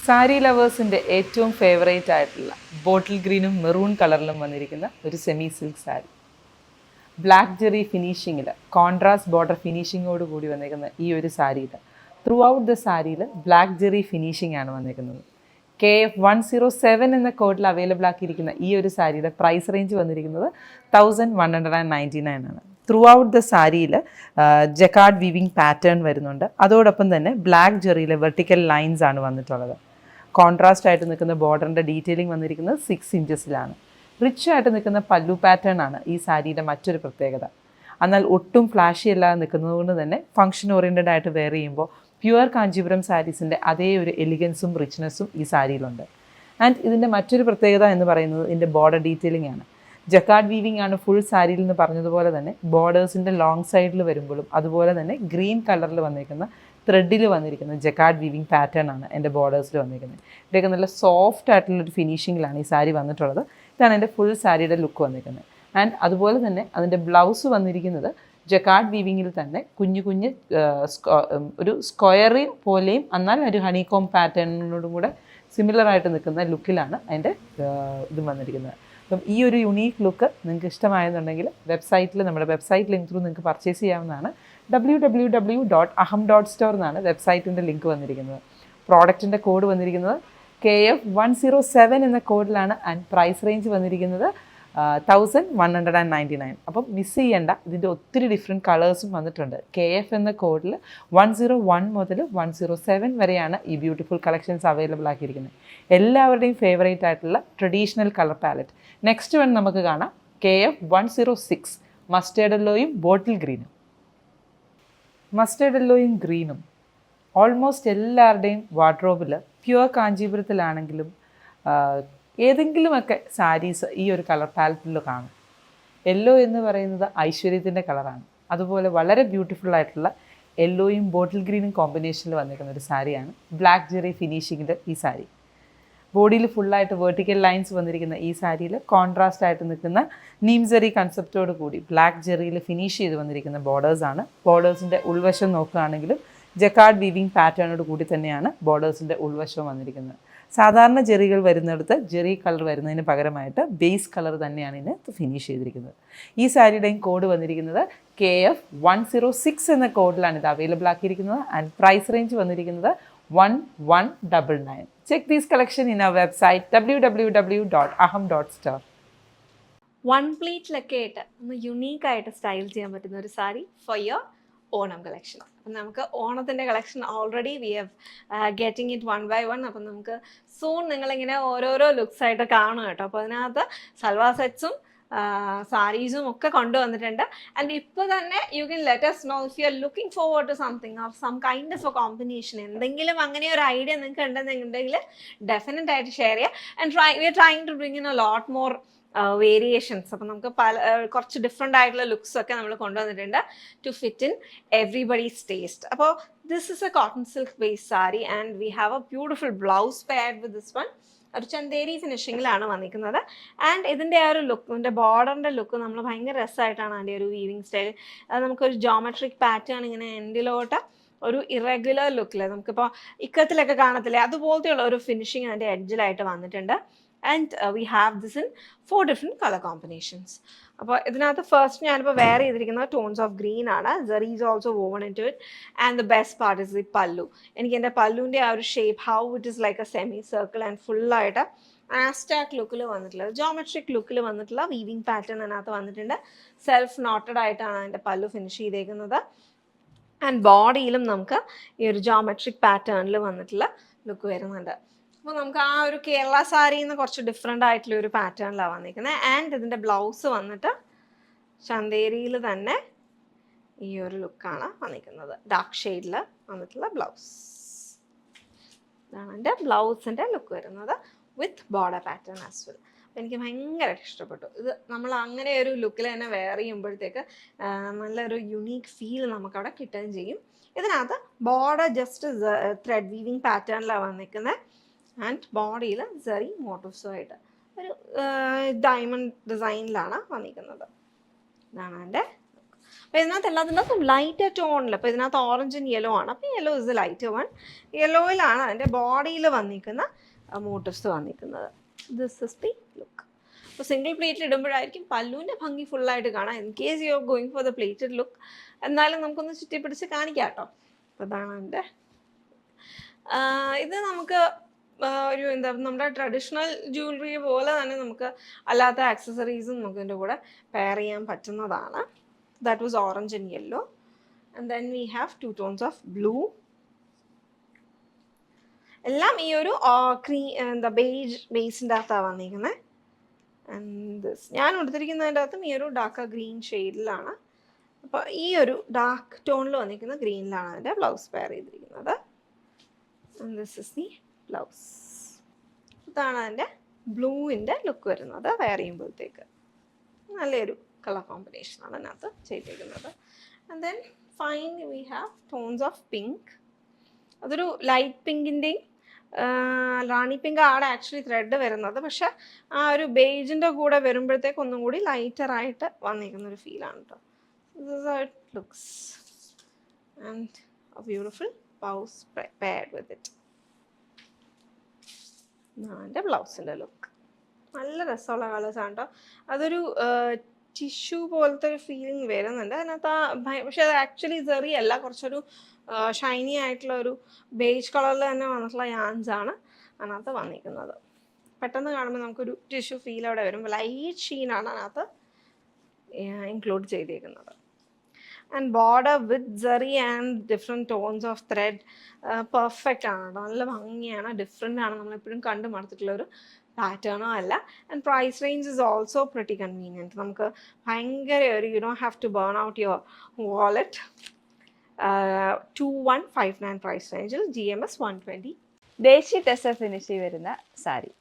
സാരി ലവേഴ്സിൻ്റെ ഏറ്റവും ഫേവറേറ്റ് ആയിട്ടുള്ള ബോട്ടിൽ ഗ്രീനും മെറൂൺ കളറിലും വന്നിരിക്കുന്ന ഒരു semi silk sari. Black zari ഫിനിഷിങ്ങിൽ കോൺട്രാസ്റ്റ് ബോർഡർ ഫിനിഷിങ്ങോട് കൂടി വന്നിരിക്കുന്ന ഈ ഒരു സാരിയിൽ ത്രൂ ഔട്ട് ദ സാരിയിൽ ബ്ലാക്ക് ജെറി ഫിനിഷിംഗ് ആണ് വന്നിരിക്കുന്നത്. KF107 എന്ന കോഡിൽ അവൈലബിൾ ആക്കിയിരിക്കുന്ന ഈ ഒരു സാരിയുടെ പ്രൈസ് റേഞ്ച് വന്നിരിക്കുന്നത് 1199 ആണ്. ത്രൂ ഔട്ട് ദ സാരിയിൽ ജക്കാർഡ് വീവിങ് പാറ്റേൺ വരുന്നുണ്ട്. അതോടൊപ്പം തന്നെ ബ്ലാക്ക് ജെറിയിലെ വെർട്ടിക്കൽ ലൈൻസ് ആണ് വന്നിട്ടുള്ളത്. കോൺട്രാസ്റ്റ് ആയിട്ട് നിൽക്കുന്ന ബോർഡറിൻ്റെ ഡീറ്റെയിലിംഗ് വന്നിരിക്കുന്നത് 6 ഇഞ്ചസിലാണ്. റിച്ച് ആയിട്ട് നിൽക്കുന്ന പല്ലു പാറ്റേൺ ആണ് ഈ സാരിയുടെ മറ്റൊരു പ്രത്യേകത. എന്നാൽ ഒട്ടും ഫ്ലാഷി അല്ലാതെ നിൽക്കുന്നത് കൊണ്ട് തന്നെ ഫംഗ്ഷൻ ഓറിയൻറ്റഡ് ആയിട്ട് വെയർ ചെയ്യുമ്പോൾ പ്യുവർ കാഞ്ചീപുരം സാരീസിൻ്റെ അതേ ഒരു എലിഗൻസും റിച്ച്നെസ്സും ഈ സാരിയിലുണ്ട്. ആൻഡ് ഇതിൻ്റെ മറ്റൊരു പ്രത്യേകത എന്ന് പറയുന്നത് ഇതിൻ്റെ ബോർഡർ ഡീറ്റെയിലിംഗ് ആണ്. ജക്കാർഡ് വീവിംഗ് ആണ് ഫുൾ സാരിയിൽ നിന്ന് പറഞ്ഞതുപോലെ തന്നെ ബോർഡേഴ്സിൻ്റെ ലോങ് സൈഡിൽ വരുമ്പോഴും അതുപോലെ തന്നെ ഗ്രീൻ കളറിൽ വന്നിരിക്കുന്ന ത്രെഡിൽ വന്നിരിക്കുന്ന ജക്കാർഡ് വീവിംഗ് പാറ്റേൺ ആണ് എൻ്റെ ബോർഡേഴ്സിൽ വന്നിരിക്കുന്നത്. ഇവിടെയൊക്കെ നല്ല സോഫ്റ്റ് ആയിട്ടുള്ളൊരു ഫിനിഷിങ്ങിലാണ് ഈ സാരി വന്നിട്ടുള്ളത്. ഇതാണ് എൻ്റെ ഫുൾ സാരിയുടെ ലുക്ക് വന്നിരിക്കുന്നത്. ആൻഡ് അതുപോലെ തന്നെ അതിൻ്റെ ബ്ലൗസ് വന്നിരിക്കുന്നത് ജക്കാർഡ് വീവിങ്ങിൽ തന്നെ കുഞ്ഞു കുഞ്ഞ് ഒരു സ്ക്വയറിൽ പോലെയും എന്നാൽ ഒരു ഹണികോം പാറ്റേണിനോടും കൂടെ സിമിലറായിട്ട് നിൽക്കുന്ന ലുക്കിലാണ് അതിൻ്റെ ഇതും വന്നിരിക്കുന്നത്. അപ്പം ഈ ഒരു യുണീക്ക് ലുക്ക് നിങ്ങൾക്ക് ഇഷ്ടമായെന്നുണ്ടെങ്കിൽ നമ്മുടെ വെബ്സൈറ്റ് ലിങ്ക് ത്രൂ നിങ്ങൾക്ക് പർച്ചേസ് ചെയ്യാവുന്നതാണ്. www.aham.store എന്നാണ് വെബ്സൈറ്റിൻ്റെ ലിങ്ക് വന്നിരിക്കുന്നത്. പ്രോഡക്റ്റിൻ്റെ കോഡ് വന്നിരിക്കുന്നത് KF107 എന്ന കോഡിലാണ്. ആൻഡ് പ്രൈസ് റേഞ്ച് വന്നിരിക്കുന്നത് 1199. അപ്പം മിസ് ചെയ്യേണ്ട, ഇതിൻ്റെ ഒത്തിരി ഡിഫറെൻറ്റ് കളേഴ്സും വന്നിട്ടുണ്ട്. KF എന്ന കോഡിൽ 101 മുതൽ 107 വരെയാണ് ഈ ബ്യൂട്ടിഫുൾ കളക്ഷൻസ് അവൈലബിൾ ആക്കിയിരിക്കുന്നത്. എല്ലാവരുടെയും ഫേവറേറ്റ് ആയിട്ടുള്ള traditional colour palette. Next one നമുക്ക് കാണാം KF106 മസ്റ്റേർഡ് യെല്ലോയും ബോട്ടിൽ ഗ്രീനും. മസ്റ്റേർഡ് യെല്ലോയും ഗ്രീനും ഓൾമോസ്റ്റ് എല്ലാവരുടെയും വാർഡ്രോബിൽ പ്യുവർ കാഞ്ചീപുരത്തിലാണെങ്കിലും ഏതെങ്കിലുമൊക്കെ സാരീസ് ഈ ഒരു കളർ പാലറ്റിൽ കാണും. യെല്ലോ എന്ന് പറയുന്നത് ഐശ്വര്യത്തിൻ്റെ കളറാണ്. അതുപോലെ വളരെ ബ്യൂട്ടിഫുൾ ആയിട്ടുള്ള യെല്ലോയും ബോട്ടിൽ ഗ്രീനും കോമ്പിനേഷനിൽ വന്നിരിക്കുന്ന ഒരു സാരിയാണ് ബ്ലാക്ക് ജെറി ഫിനിഷിങ്ങിൻ്റെ ഈ സാരി. ബോഡിയിൽ ഫുള്ളായിട്ട് വെർട്ടിക്കൽ ലൈൻസ് വന്നിരിക്കുന്ന ഈ സാരിയിൽ കോൺട്രാസ്റ്റ് ആയിട്ട് നിൽക്കുന്ന നീം ജെറി കൺസെപ്റ്റോട് കൂടി ബ്ലാക്ക് ജെറിയിൽ ഫിനിഷ് ചെയ്ത് വന്നിരിക്കുന്ന ബോർഡേഴ്സാണ്. ബോർഡേഴ്സിൻ്റെ ഉൾവശം നോക്കുകയാണെങ്കിലും ജക്കാർഡ് വീവിംഗ് പാറ്റേണോട് കൂടി തന്നെയാണ് ബോർഡേഴ്സിൻ്റെ ഉൾവശം വന്നിരിക്കുന്നത്. സാധാരണ ജെറികൾ വരുന്നിടത്ത് ജെറി കളർ വരുന്നതിന് പകരമായിട്ട് ബേസ് കളർ തന്നെയാണ് ഇതിന് ഫിനിഷ് ചെയ്തിരിക്കുന്നത്. ഈ സാരിയുടെയും കോഡ് വന്നിരിക്കുന്നത് KF106 എന്ന കോഡിലാണ് ഇത് അവൈലബിൾ ആക്കിയിരിക്കുന്നത്. ആൻഡ് പ്രൈസ് റേഞ്ച് വന്നിരിക്കുന്നത് 1199. Check this collection in our website www.aham.store. One പ്ലീറ്റിലൊക്കെ ആയിട്ട് ഒന്ന് യുണീക്കായിട്ട് സ്റ്റൈൽ ചെയ്യാൻ പറ്റുന്ന ഒരു sari for your Onam collection. അപ്പം നമുക്ക് ഓണത്തിൻ്റെ collection already we have getting it 1 by 1. അപ്പം നമുക്ക് സൂൺ നിങ്ങളിങ്ങനെ ഓരോരോ ലുക്സ് ആയിട്ട് കാണും കേട്ടോ. അപ്പോൾ അതിനകത്ത് സൽവാർ സെറ്റ്സും സാരീസും ഒക്കെ കൊണ്ടുവന്നിട്ടുണ്ട്. ആൻഡ് ഇപ്പോൾ തന്നെ you can let us know if you are looking forward to something or some kind of a combination. എന്തെങ്കിലും അങ്ങനെ ഒരു ഐഡിയ നിങ്ങൾക്ക് ഉണ്ടെന്നുണ്ടെങ്കിൽ ഡെഫിനറ്റ് ആയിട്ട് ഷെയർ ചെയ്യുക. And we are trying to bring in a lot more variations. അപ്പം നമുക്ക് കുറച്ച് ഡിഫറെൻ്റ് ആയിട്ടുള്ള ലുക്സ് ഒക്കെ നമ്മൾ കൊണ്ടുവന്നിട്ടുണ്ട് to fit in everybody's taste. അപ്പോൾ this is a cotton silk based sari and we have a beautiful blouse paired with this one. ഒരു ചന്തേരി ഫിനിഷിങ്ങിലാണ് വന്നിരിക്കുന്നത്. ആൻഡ് ഇതിൻ്റെ ആ ഒരു ലുക്ക്, ഇതിൻ്റെ ബോർഡറിൻ്റെ ലുക്ക് നമ്മൾ ഭയങ്കര രസമായിട്ടാണ് അതിൻ്റെ ഒരു വീവിങ് സ്റ്റൈൽ. അത് നമുക്കൊരു ജോമെട്രിക് പാറ്റേൺ ഇങ്ങനെ എൻഡിലോട്ട് ഒരു ഇറഗുലർ ലുക്കിൽ നമുക്കിപ്പോൾ ഇക്കത്തിലൊക്കെ കാണത്തില്ലേ അതുപോലത്തെയുള്ള ഒരു ഫിനിഷിങ് അതിൻ്റെ എഡ്ജിലായിട്ട് വന്നിട്ടുണ്ട്. And we have this in 4 different colour combinations. അപ്പോൾ ഇതിനകത്ത് ഫസ്റ്റ് ഞാനിപ്പോൾ വെയർ ചെയ്തിരിക്കുന്നത് ടോൺസ് ഓഫ് ഗ്രീൻ ആണ്. Zari is also woven into it. And the best part is the pallu. എനിക്ക് എൻ്റെ പല്ലുവിൻ്റെ ആ ഒരു shape, how it is like a semi circle and ഫുള്ളായിട്ട് ആസ്റ്റാക്ക് ലുക്കിൽ വന്നിട്ടുള്ള ജോമെട്രിക് ലുക്കിൽ വന്നിട്ടുള്ള വീവിങ് പാറ്റേൺ അതിനകത്ത് വന്നിട്ടുണ്ട്. സെൽഫ് നോട്ടഡ് ആയിട്ടാണ് അതിൻ്റെ പല്ലു ഫിനിഷ് ചെയ്തേക്കുന്നത്. ആൻഡ് ബോഡിയിലും നമുക്ക് ഈ ഒരു ജോമെട്രിക് പാറ്റേണിൽ വന്നിട്ടുള്ള ലുക്ക് വരുന്നുണ്ട്. അപ്പോൾ നമുക്ക് ആ ഒരു കേരള സാരിയിൽ നിന്ന് കുറച്ച് ഡിഫറെൻ്റ് ആയിട്ടുള്ള ഒരു പാറ്റേണിലാണ് വന്നിരിക്കുന്നത്. ആൻഡ് ഇതിൻ്റെ ബ്ലൗസ് വന്നിട്ട് ചന്തേരിയിൽ തന്നെ ഈ ഒരു ലുക്കാണ് വന്നിരിക്കുന്നത്. ഡാർക്ക് ഷെയ്ഡിൽ വന്നിട്ടുള്ള ബ്ലൗസ്. ഇതാണ് എൻ്റെ ബ്ലൗസിൻ്റെ ലുക്ക് വരുന്നത് വിത്ത് ബോർഡർ പാറ്റേൺ ആസ് വെൽ. അപ്പോൾ എനിക്ക് ഭയങ്കരമായിട്ട് ഇഷ്ടപ്പെട്ടു. ഇത് നമ്മൾ അങ്ങനെ ഒരു ലുക്കിൽ തന്നെ വെയർ ചെയ്യുമ്പോഴത്തേക്ക് നല്ലൊരു യുണീക്ക് ഫീൽ നമുക്കവിടെ കിട്ടുകയും ചെയ്യും. ഇതിനകത്ത് ബോർഡർ ജസ്റ്റ് ത്രെഡ് വീവിങ് പാറ്റേണിലാണ് വന്നിരിക്കുന്നത്. ആൻഡ് ബോഡിയിൽ സെറി മോട്ടീവ്സുമായിട്ട് ഒരു ഡയമണ്ട് ഡിസൈനിലാണ് വന്നിരിക്കുന്നത്. ഇതാണ് എൻ്റെ അപ്പോൾ ഇതിനകത്ത് എല്ലാത്തിനകത്തും ലൈറ്റ് ടോണിൽ, അപ്പോൾ ഇതിനകത്ത് ഓറഞ്ച് ആൻഡ് യെല്ലോ ആണ്. അപ്പോൾ യെല്ലോ ഇസ് ലൈറ്റ് വൺ. യെല്ലോയിലാണ് അതിൻ്റെ ബോഡിയിൽ വന്നിരിക്കുന്ന മോട്ടീവ്സ് വന്നിരിക്കുന്നത്. This is the look. അപ്പോൾ സിംഗിൾ പ്ലേറ്റിൽ ഇടുമ്പോഴായിരിക്കും പല്ലുവിൻ്റെ ഭംഗി ഫുള്ളായിട്ട് കാണാം. In case you are going for the plated look, എന്നാലും നമുക്കൊന്ന് ചുറ്റിപ്പിടിച്ച് കാണിക്കാം കേട്ടോ. അപ്പോൾ ഇതാണ് എൻ്റെ ഇത് നമുക്ക് ഒരു എന്താ നമ്മുടെ ട്രഡീഷണൽ ജ്വല്ലറി പോലെ തന്നെ നമുക്ക് അല്ലാത്ത ആക്സസറീസും നമുക്ക് ഇതിൻ്റെ കൂടെ പെയർ ചെയ്യാൻ പറ്റുന്നതാണ്. That was orange and yellow. And then we have 2 tones of blue. എല്ലാം ഈ ഒരു എന്താ ബേസിൻ്റെ അകത്താണ് വന്നിരിക്കുന്നത്. ആൻഡ് ദിസ് ഞാൻ എടുത്തിരിക്കുന്നതിൻ്റെ അകത്തും ഈ ഒരു ഡാർക്ക് ഗ്രീൻ ഷെയ്ഡിലാണ്. അപ്പോൾ ഈ ഒരു ഡാർക്ക് ടോണിൽ വന്നിരിക്കുന്ന ഗ്രീനിലാണ് അതിൻ്റെ ബ്ലൗസ് പെയർ ചെയ്തിരിക്കുന്നത്. And this is the blouse. ഇതാണ് അതിൻ്റെ ബ്ലൂവിൻ്റെ ലുക്ക് വരുന്നത്. വെയർ ചെയ്യുമ്പോഴത്തേക്ക് നല്ലൊരു കളർ കോമ്പിനേഷനാണ് അതിനകത്ത് ചെയ്തിരിക്കുന്നത്. And then finally we have tones of pink. അതൊരു ലൈറ്റ് പിങ്കിൻ്റെയും റാണി പിങ്ക് ആണ് ആക്ച്വലി ത്രെഡ് വരുന്നത്. പക്ഷെ ആ ഒരു ബേജിൻ്റെ കൂടെ വരുമ്പോഴത്തേക്ക് ഒന്നും കൂടി ലൈറ്ററായിട്ട് വന്നിരിക്കുന്നൊരു ഫീലാണ് കേട്ടോ. This how it looks and a beautiful blouse paired with it. എൻ്റെ ബ്ലൗസിൻ്റെ ലുക്ക് നല്ല രസമുള്ള കളേഴ്സാണ് കേട്ടോ. അതൊരു ടിഷ്യൂ പോലത്തെ ഒരു ഫീലിംഗ് വരുന്നുണ്ട് അതിനകത്ത്. പക്ഷെ അത് ആക്ച്വലി സെറി അല്ല, കുറച്ചൊരു ഷൈനി ആയിട്ടുള്ള ഒരു ബേജ് കളറിൽ തന്നെ വന്നിട്ടുള്ള യാൻസ് ആണ് അതിനകത്ത് വന്നിരിക്കുന്നത്. പെട്ടെന്ന് കാണുമ്പോൾ നമുക്കൊരു ടിഷ്യൂ ഫീൽ അവിടെ വരും. ലൈറ്റ് ഷീനാണ് അതിനകത്ത് ഇൻക്ലൂഡ് ചെയ്തിരിക്കുന്നത്. And border with zari and different tones of thread perfect ആണ് കേട്ടോ. നല്ല ഭംഗിയാണ്, ഡിഫറെൻ്റ് ആണ്, നമ്മളെപ്പോഴും കണ്ടു മടുത്തിട്ടുള്ളൊരു പാറ്റേണോ അല്ല. And price range is also pretty convenient. നമുക്ക് ഭയങ്കര ഒരു you don't have to burn out your wallet. 2159 price റേഞ്ചിൽ GMS 120. ദേശി ടെസർ ഫിനിഷ് വരുന്ന സാരി,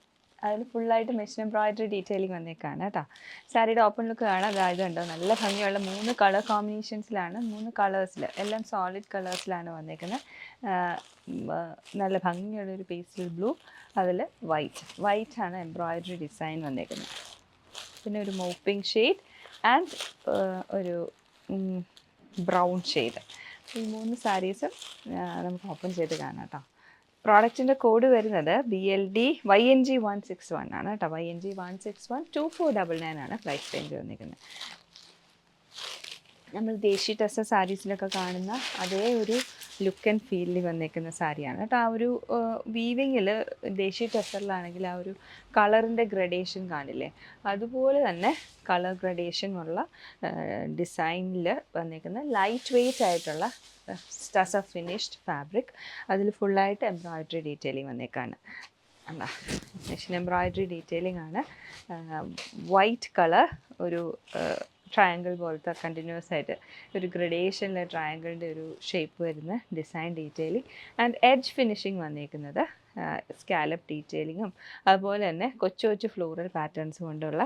അതിൽ ഫുള്ളായിട്ട് മെഷീൻ എംബ്രോയിഡറി ഡീറ്റെയിലിംഗ് വന്നേക്കാണ് കേട്ടോ. സാരിയുടെ ഓപ്പൺ ലുക്ക് കാണാം. അതായത് ഉണ്ടോ നല്ല ഭംഗിയുള്ള 3 കളർ കോമ്പിനേഷൻസിലാണ്, 3 കളേഴ്സിൽ എല്ലാം സോളിഡ് കളേഴ്സിലാണ് വന്നേക്കുന്നത്. നല്ല ഭംഗിയുള്ളൊരു പേസ്റ്റൽ ബ്ലൂ, അതിൽ വൈറ്റാണ് എംബ്രോയിഡറി ഡിസൈൻ വന്നേക്കുന്നത്. പിന്നെ ഒരു മോപ്പിംഗ് ഷെയ്ഡ് ആൻഡ് ഒരു ബ്രൗൺ ഷെയ്ഡ്. ഈ 3 സാരീസും നമുക്ക് ഓപ്പൺ ചെയ്ത് കാണാം കേട്ടോ. പ്രോഡക്റ്റിൻ്റെ കോഡ് വരുന്നത് BLD YNG 161 ആണ് കേട്ടോ. YNG 161 2499 ആണ് പ്രൈസ് റേഞ്ച് വന്നിരിക്കുന്നത്. നമ്മൾ ദേശി ടെസർ സാരീസിലൊക്കെ കാണുന്ന അതേ ഒരു ലുക്ക് ആൻഡ് ഫീലിൽ വന്നേക്കുന്ന സാരിയാണ് കേട്ടോ. ആ ഒരു വീവിങ്ങിൽ ദേശി ടെസറിലാണെങ്കിൽ ആ ഒരു കളറിൻ്റെ ഗ്രഡേഷൻ കാണില്ലേ, അതുപോലെ തന്നെ കളർ ഗ്രഡേഷൻ ഉള്ള ഡിസൈനിൽ വന്നേക്കുന്ന ലൈറ്റ് വെയ്റ്റ് ആയിട്ടുള്ള ടെസർ ഫിനിഷ്ഡ് ഫാബ്രിക്. അതിൽ ഫുള്ളായിട്ട് എംബ്രോയിഡറി ഡീറ്റെയിലിംഗ് വന്നേക്കാണ്. അല്ല, മെഷീൻ എംബ്രോയിഡറി ഡീറ്റെയിലിംഗ് ആണ്. വൈറ്റ് കളർ ഒരു ട്രയാങ്കിൾ പോലത്തെ കണ്ടിന്യൂസ് ആയിട്ട് ഒരു ഗ്രഡേഷനിലെ ട്രയാങ്കിളിൻ്റെ ഒരു ഷേപ്പ് വരുന്ന design detailing and edge finishing വന്നിരിക്കുന്നത് സ്കാലപ്പ് ഡീറ്റെയിലിങ്ങും അതുപോലെ തന്നെ കൊച്ചു കൊച്ചു ഫ്ലോറൽ പാറ്റേൺസ് കൊണ്ടുള്ള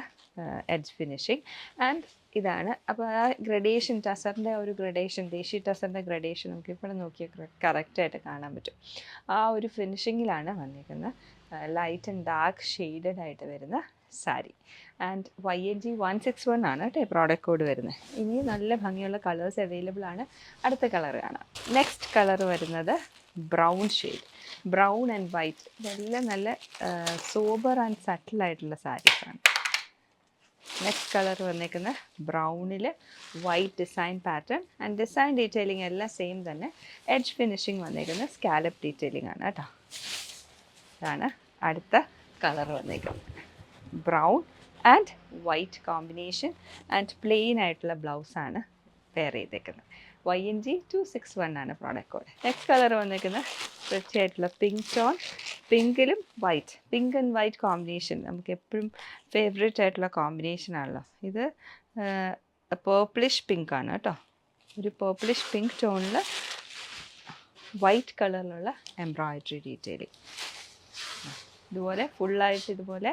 എഡ്ജ് ഫിനിഷിങ്. ആൻഡ് ഇതാണ്. അപ്പോൾ ആ ഗ്രഡേഷൻ ടസറിൻ്റെ ഒരു ഗ്രഡേഷൻ, ദേശി ടസറിൻ്റെ ഗ്രഡേഷൻ നമുക്ക് ഇപ്പോൾ നോക്കിയാൽ കറക്റ്റായിട്ട് കാണാൻ പറ്റും. ആ ഒരു ഫിനിഷിങ്ങിലാണ് വന്നിരിക്കുന്നത്. ലൈറ്റ് ആൻഡ് ഡാർക്ക് ഷെയ്ഡഡ് ആയിട്ട് വരുന്ന സാരി. ആൻഡ് YNG 161 ആണ് കേട്ടോ പ്രോഡക്റ്റ് കോഡ് വരുന്നത്. ഇനി നല്ല ഭംഗിയുള്ള കളേഴ്സ് അവൈലബിൾ ആണ്. അടുത്ത കളർ കാണാം. നെക്സ്റ്റ് കളർ വരുന്നത് brown shade, brown and white. ഇതെല്ലാം നല്ല സോബർ ആൻഡ് സട്ടിലായിട്ടുള്ള സാരീസാണ്. നെക്സ്റ്റ് കളർ വന്നേക്കുന്ന ബ്രൗണിൽ white design pattern and design detailing എല്ലാം സെയിം തന്നെ. എഡ്ജ് ഫിനിഷിങ് വന്നേക്കുന്ന സ്കാലപ്പ് ഡീറ്റെയിലിംഗ് ആണ് കേട്ടോ. ഇതാണ് അടുത്ത കളർ വന്നേക്കുന്നത്. Brown and white combination and plain ആയിട്ടുള്ള ബ്ലൗസാണ് പെയർ ചെയ്തേക്കുന്നത്. YNG 261 ആണ് പ്രോഡക്റ്റ് കോഡ്. നെക്സ്റ്റ് കളർ വന്നേക്കുന്നത് തീർച്ചയായിട്ടുള്ള പിങ്ക് ടോൺ, പിങ്കിലും white, pink and white combination നമുക്ക് എപ്പോഴും ഫേവറേറ്റ് ആയിട്ടുള്ള കോമ്പിനേഷൻ ആണല്ലോ. ഇത് പേർപ്പിളിഷ് പിങ്ക് ആണ് കേട്ടോ. ഒരു പേർപ്പിളിഷ് പിങ്ക് ടോണിൽ വൈറ്റ് കളറിലുള്ള എംബ്രോയിഡറി ഡീറ്റെയിലിംഗ്. ഇതുപോലെ ഫുള്ളായിട്ട് ഇതുപോലെ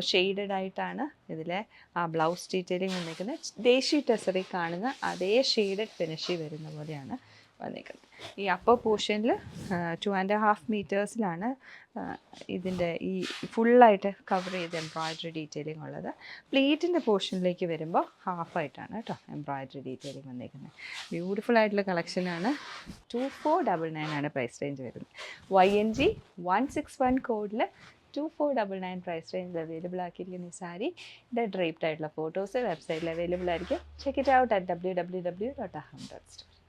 ഷെയ്ഡഡ് ആയിട്ടാണ് ഇതിലെ ആ ബ്ലൗസ് ഡീറ്റെയിലിംഗ് വന്നിരിക്കുന്നത്. ദേശി ടെസറിൽ കാണുന്ന അതേ ഷെയ്ഡഡ് ഫിനിഷ് വരുന്ന പോലെയാണ് വന്നേക്കുന്നത്. ഈ അപ്പർ പോർഷനിൽ 2.5 മീറ്റേഴ്സിലാണ് ഇതിൻ്റെ ഈ ഫുള്ളായിട്ട് കവർ ചെയ്ത് എംബ്രോയിഡറി ഡീറ്റെയിലിംഗ് ഉള്ളത്. പ്ലീറ്റിൻ്റെ പോർഷനിലേക്ക് വരുമ്പോൾ ഹാഫായിട്ടാണ് കേട്ടോ എംബ്രോയിഡറി ഡീറ്റെയിലിംഗ് വന്നേക്കുന്നത്. ബ്യൂട്ടിഫുൾ ആയിട്ടുള്ള കളക്ഷനാണ്. 2499 ആണ് പ്രൈസ് റേഞ്ച് വരുന്നത്. YNG 161 കോഡിൽ 2499 പ്രൈസ് റേഞ്ചിൽ അവൈലബിൾ ആക്കിയിരിക്കുന്ന ഈ സാരി ഇതിൻ്റെ ഡ്രൈപ്ഡ് ആയിട്ടുള്ള ഫോട്ടോസ് വെബ്സൈറ്റിൽ അവൈലബിൾ ആയിരിക്കും. Check it out at www.aham.store.